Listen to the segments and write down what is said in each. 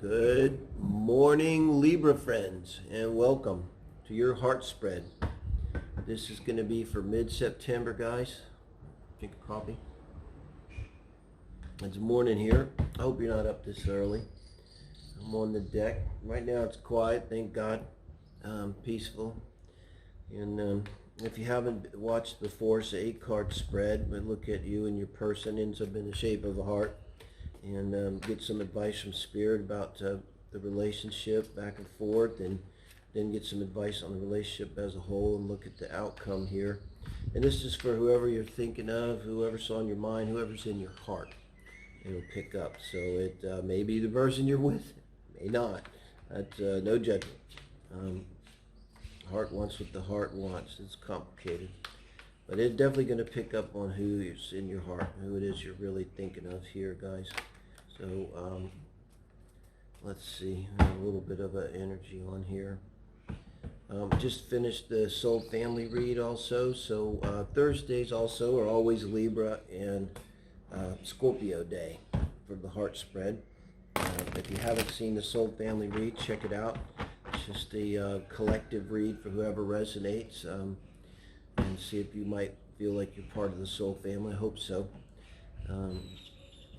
Good morning, Libra friends, and welcome to your heart spread. This is going to be for mid-September, guys. Drink a coffee. It's morning here. I hope you're not up this early. I'm on the deck. Right now it's quiet, thank God. Peaceful. And if you haven't watched before, it's an 8-card spread. But look at you and your person ends up in the shape of a heart. And get some advice from Spirit about the relationship back and forth, and then get some advice on the relationship as a whole and look at the outcome here. And this is for whoever you're thinking of, whoever's on your mind, whoever's in your heart. It'll pick up. So it may be the person you're with, may not. That's no judgment. Heart wants what the heart wants. It's complicated. But it's definitely going to pick up on who is in your heart, who it is you're really thinking of here, guys. So let's see, a little bit of an energy on here. Just finished the soul family read also. So Thursdays also are always Libra and Scorpio day for the heart spread. If you haven't seen the soul family read, check it out. It's just a collective read for whoever resonates. And see if you might feel like you're part of the soul family. I hope so.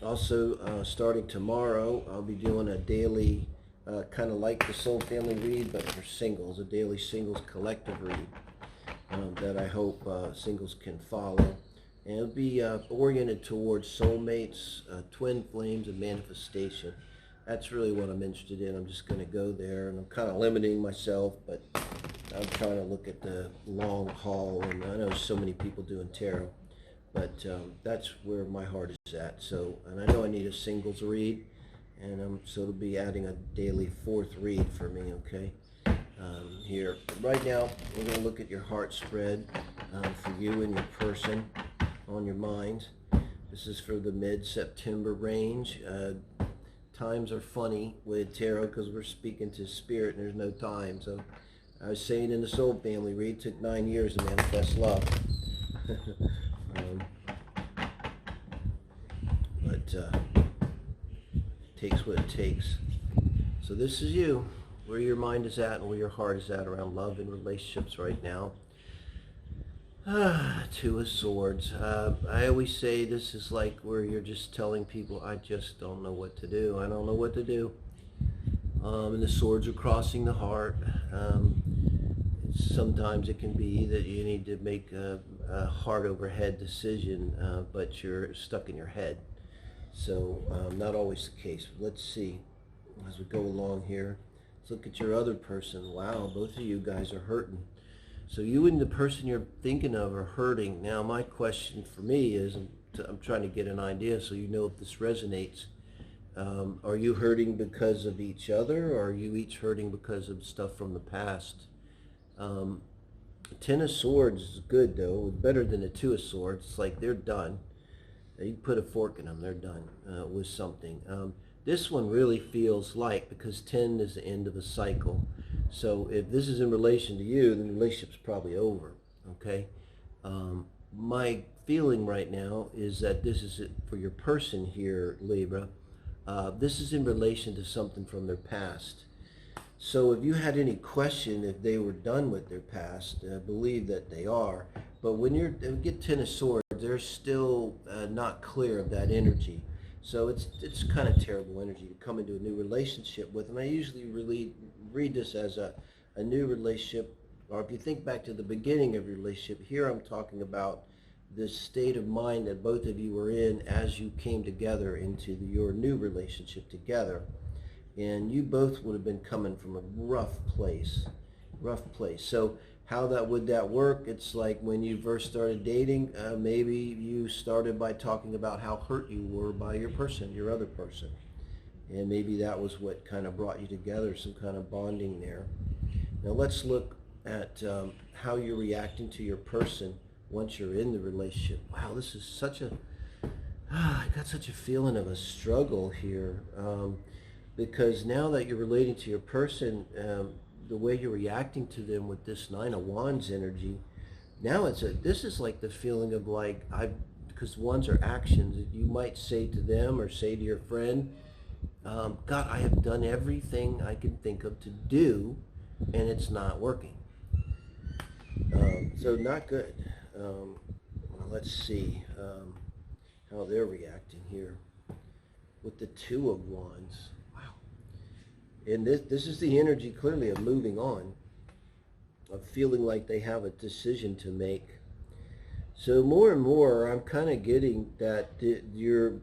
Also, starting tomorrow, I'll be doing a daily, kind of like the soul family read, but for singles, a daily singles collective read that I hope singles can follow. And it'll be oriented towards soulmates, twin flames, and manifestation. That's really what I'm interested in. I'm just going to go there, and I'm kind of limiting myself, but I'm trying to look at the long haul, and I know so many people doing tarot, but that's where my heart is at. So, and I know I need a singles read, and so it'll be adding a daily 4th read for me, okay? Here, right now, we're going to look at your heart spread for you and your person on your mind. This is for the mid-September range. Times are funny with tarot because we're speaking to Spirit, and there's no time, so I was saying in the soul family read, it took 9 years to manifest love. But it takes what it takes. So this is you, where your mind is at and where your heart is at around love and relationships right now. 2 of Swords. I always say this is like where you're just telling people, I just don't know what to do. I don't know what to do. And the swords are crossing the heart. Sometimes it can be that you need to make a heart over head decision, but you're stuck in your head. So not always the case. But let's see as we go along here. Let's look at your other person. Wow, both of you guys are hurting. So you and the person you're thinking of are hurting. Now my question for me is, I'm trying to get an idea so you know if this resonates. Are you hurting because of each other, or are you each hurting because of stuff from the past? 10 of Swords is good though, better than the 2 of Swords. It's like they're done. You can put a fork in them, they're done with something. This one really feels like, because 10 is the end of a cycle. So if this is in relation to you, then the relationship's probably over, okay? My feeling right now is that this is it for your person here, Libra. This is in relation to something from their past. So if you had any question if they were done with their past, believe that they are. But when you get 10 of Swords, they're still not clear of that energy. So it's kind of terrible energy to come into a new relationship with. And I usually really read this as a new relationship, or if you think back to the beginning of your relationship, here I'm talking about this state of mind that both of you were in as you came together into your new relationship together. And you both would have been coming from a rough place. So how would that work? It's like when you first started dating, maybe you started by talking about how hurt you were by your person, your other person. And maybe that was what kind of brought you together, some kind of bonding there. Now let's look at how you're reacting to your person once you're in the relationship. Wow, this is such a, I got such a feeling of a struggle here. Because now that you're relating to your person, the way you're reacting to them with this 9 of Wands energy, now this is like the feeling of like, because wands are actions. You might say to them or say to your friend, God, I have done everything I can think of to do, and it's not working. So not good. Let's see how they're reacting here with the Two of Wands. Wow. And this is the energy clearly of moving on, of feeling like they have a decision to make. So more and more, I'm kind of getting that your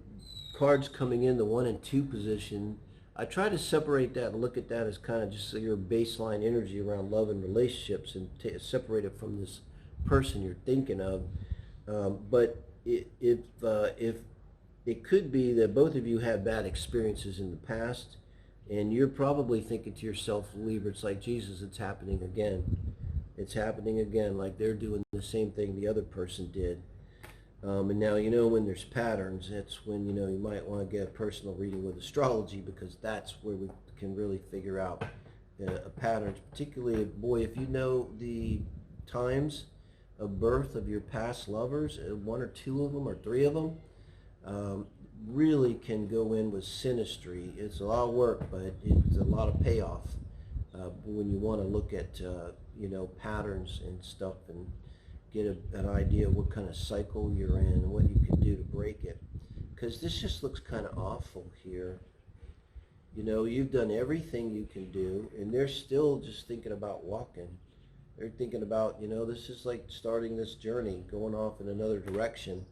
cards coming in the 1 and 2 position, I try to separate that and look at that as kind of just your baseline energy around love and relationships, and separate it from this person you're thinking of. But if it could be that both of you had bad experiences in the past, and you're probably thinking to yourself, Libra, it's like, Jesus, it's happening again. It's happening again, like they're doing the same thing the other person did. And now, when there's patterns, that's when, you might want to get a personal reading with astrology, because that's where we can really figure out patterns. Particularly, boy, if you know the times of birth of your past lovers, 1 or 2 of them or 3 of them, really can go in with Synastry. It's a lot of work, but it's a lot of payoff when you want to look at patterns and stuff, and get an idea of what kind of cycle you're in and what you can do to break it. Because this just looks kind of awful here. You've done everything you can do, and they're still just thinking about walking. They're thinking about, this is like starting this journey, going off in another direction.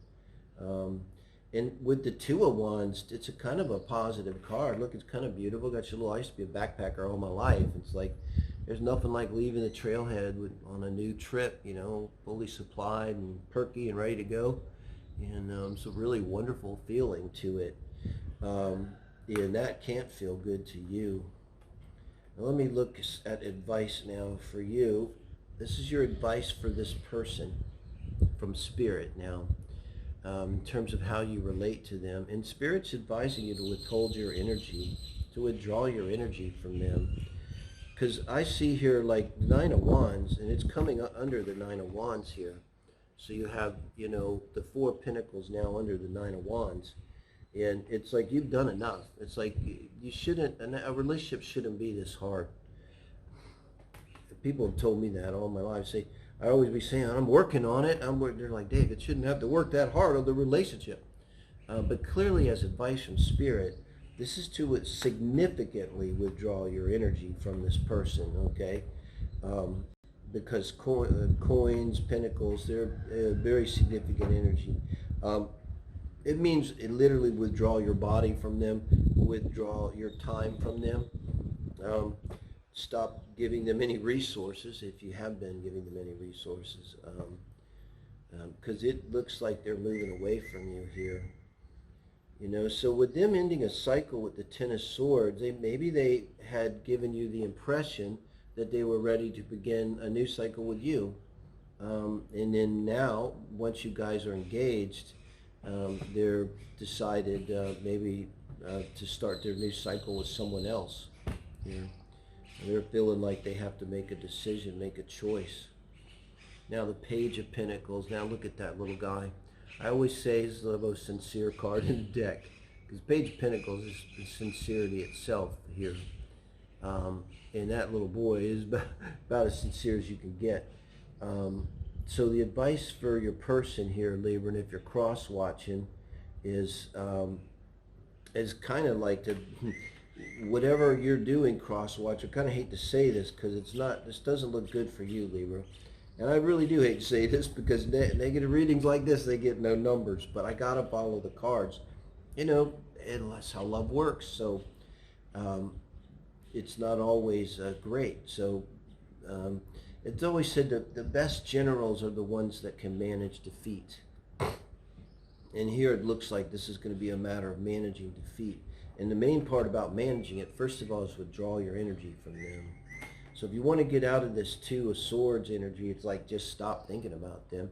And with the Two of Wands, it's a kind of a positive card. Look, it's kind of beautiful. Got your little, I used to be a backpacker all my life. It's like, there's nothing like leaving the trailhead on a new trip, fully supplied and perky and ready to go. And it's a really wonderful feeling to it. And that can't feel good to you. Now let me look at advice now for you. This is your advice for this person from Spirit now. In terms of how you relate to them. And Spirit's advising you to withhold your energy, to withdraw your energy from them. Because I see here like 9 of Wands, and it's coming under the 9 of Wands here. So you have, the 4 of Pentacles now under the 9 of Wands. And it's like you've done enough. It's like you shouldn't, a relationship shouldn't be this hard. People have told me that all my life. I always be saying, I'm working on it. They're like, Dave, it shouldn't have to work that hard on the relationship. But clearly, as advice from Spirit, this is to significantly withdraw your energy from this person, okay? Because coins, pentacles, they're very significant energy. It means literally withdraw your body from them, withdraw your time from them. Stop giving them any resources, if you have been giving them any resources, because it looks like they're moving away from you here. So with them ending a cycle with the 10 of Swords, maybe they had given you the impression that they were ready to begin a new cycle with you. And then now, once you guys are engaged, they're decided maybe to start their new cycle with someone else. They're feeling like they have to make a decision, make a choice. Now the Page of Pentacles. Now look at that little guy. I always say it's the most sincere card in the deck, because Page of Pentacles is the sincerity itself here. And that little boy is about as sincere as you can get. So the advice for your person here, Libra, and if you're cross-watching, is kind of like to... whatever you're doing, cross-watch, I kind of hate to say this because this doesn't look good for you, Libra. And I really do hate to say this because negative readings like this, they get no numbers. But I got to follow the cards. And that's how love works. So it's not always great. So it's always said that the best generals are the ones that can manage defeat. And here it looks like this is going to be a matter of managing defeat. And the main part about managing it, first of all, is withdraw your energy from them. So if you want to get out of this Two of Swords energy, it's like just stop thinking about them.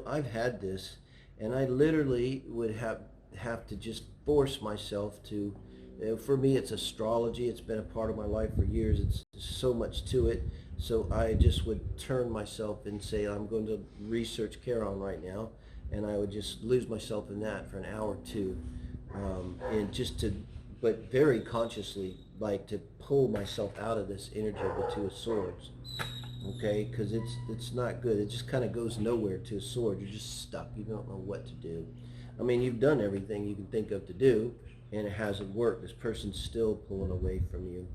I've had this, and I literally would have to just force myself to, for me it's astrology, it's been a part of my life for years, it's so much to it. So I just would turn myself and say, I'm going to research Charon right now, and I would just lose myself in that for an hour or two, and just to but very consciously, like to pull myself out of this energy of the Two of Swords. Okay, because it's not good. It just kind of goes nowhere to a sword. You're just stuck. You don't know what to do. I mean, you've done everything you can think of to do, and it hasn't worked. This person's still pulling away from you.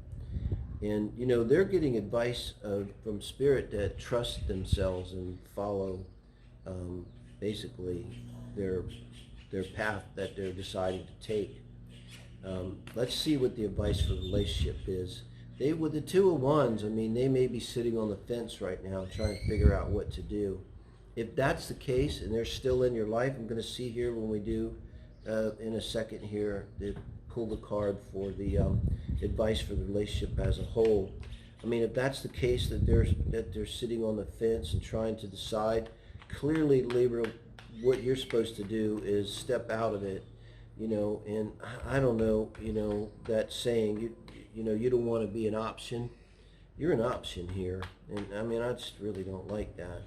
And, you know, they're getting advice from Spirit that trust themselves and follow basically their path that they're deciding to take. Let's see what the advice for the relationship is. With the Two of Wands, I mean, they may be sitting on the fence right now trying to figure out what to do. If that's the case and they're still in your life, I'm going to see here when we do in a second here, they pull the card for the advice for the relationship as a whole. I mean, if that's the case, that they're sitting on the fence and trying to decide, clearly, Libra, what you're supposed to do is step out of it, you know. And I don't know, you know, that saying, you know, you don't want to be an option. You're an option here. And I mean, I just really don't like that,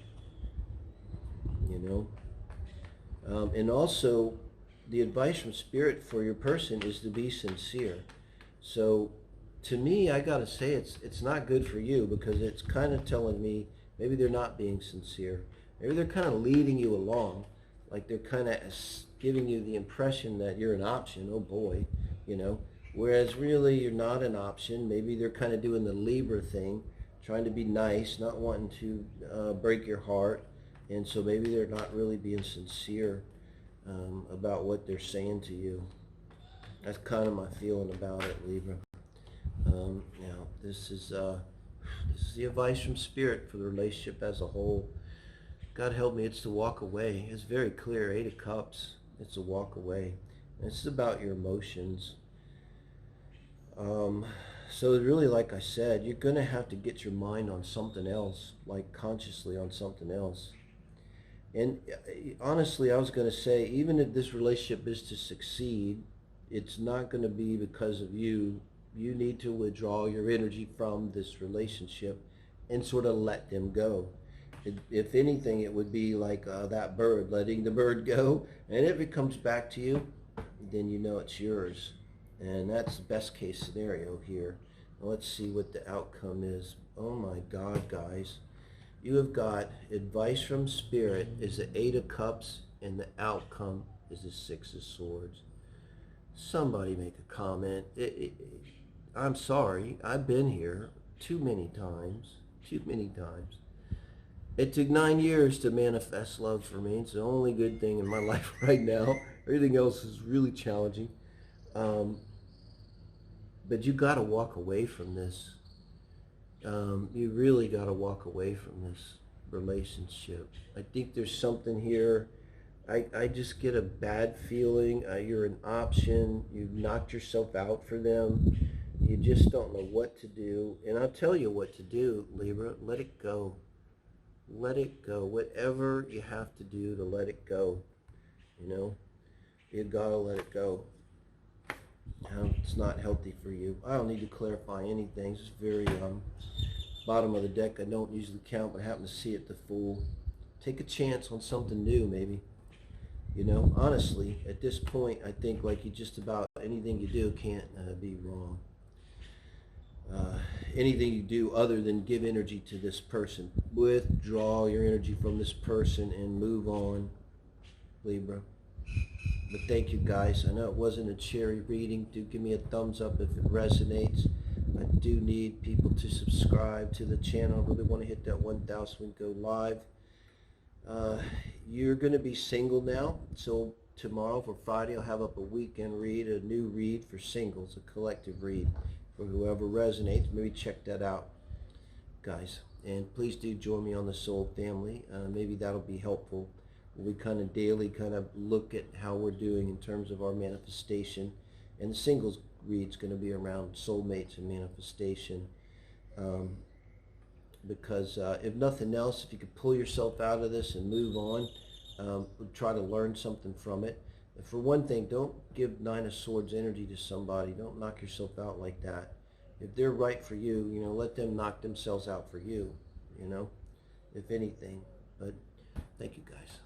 you know. And also, the advice from Spirit for your person is to be sincere. So to me, I got to say it's not good for you, because it's kind of telling me maybe they're not being sincere. Maybe they're kind of leading you along, like they're kind of giving you the impression that you're an option. Oh boy, you know. Whereas really you're not an option. Maybe they're kind of doing the Libra thing, trying to be nice, not wanting to break your heart. And so maybe they're not really being sincere about what they're saying to you. That's kind of my feeling about it, Libra. Now, this is the advice from Spirit for the relationship as a whole. God help me, it's to walk away. It's very clear, 8 of Cups. It's a walk away. And it's about your emotions. So really, like I said, you're going to have to get your mind on something else, like consciously on something else. And honestly, I was going to say, even if this relationship is to succeed, it's not going to be because of you. You need to withdraw your energy from this relationship and sort of let them go. If anything, it would be like that bird, letting the bird go. And if it comes back to you, then you know it's yours. And that's the best case scenario here. Now let's see what the outcome is. Oh my God, guys. You have got advice from Spirit is the 8 of Cups, and the outcome is the 6 of Swords. Somebody make a comment. I'm sorry. I've been here too many times. Too many times. It took 9 years to manifest love for me. It's the only good thing in my life right now. Everything else is really challenging. But you got to walk away from this. You really got to walk away from this relationship. I think there's something here. I just get a bad feeling. You're an option. You've knocked yourself out for them. You just don't know what to do. And I'll tell you what to do, Libra. Let it go. Let it go. Whatever you have to do to let it go. You know, you got to let it go. It's not healthy for you. I don't need to clarify anything. It's very bottom of the deck. I don't usually count, but I happen to see it, the Fool. Take a chance on something new, maybe. You know, honestly, at this point, I think like you just about anything you do can't be wrong. Anything you do other than give energy to this person. Withdraw your energy from this person and move on, Libra. But thank you, guys. I know it wasn't a cherry reading. Do give me a thumbs up if it resonates. I do need people to subscribe to the channel. I really want to hit that 1,000 and go live. You're going to be single now. So tomorrow for Friday, I'll have up a weekend read, a new read for singles, a collective read for whoever resonates. Maybe check that out, guys. And please do join me on the Soul Family. Maybe that'll be helpful. We kind of daily kind of look at how we're doing in terms of our manifestation. And the singles read's going to be around soulmates and manifestation. Because if nothing else, if you could pull yourself out of this and move on, try to learn something from it. And for one thing, don't give 9 of Swords energy to somebody. Don't knock yourself out like that. If they're right for you, you know, let them knock themselves out for you, you know, if anything. But thank you, guys.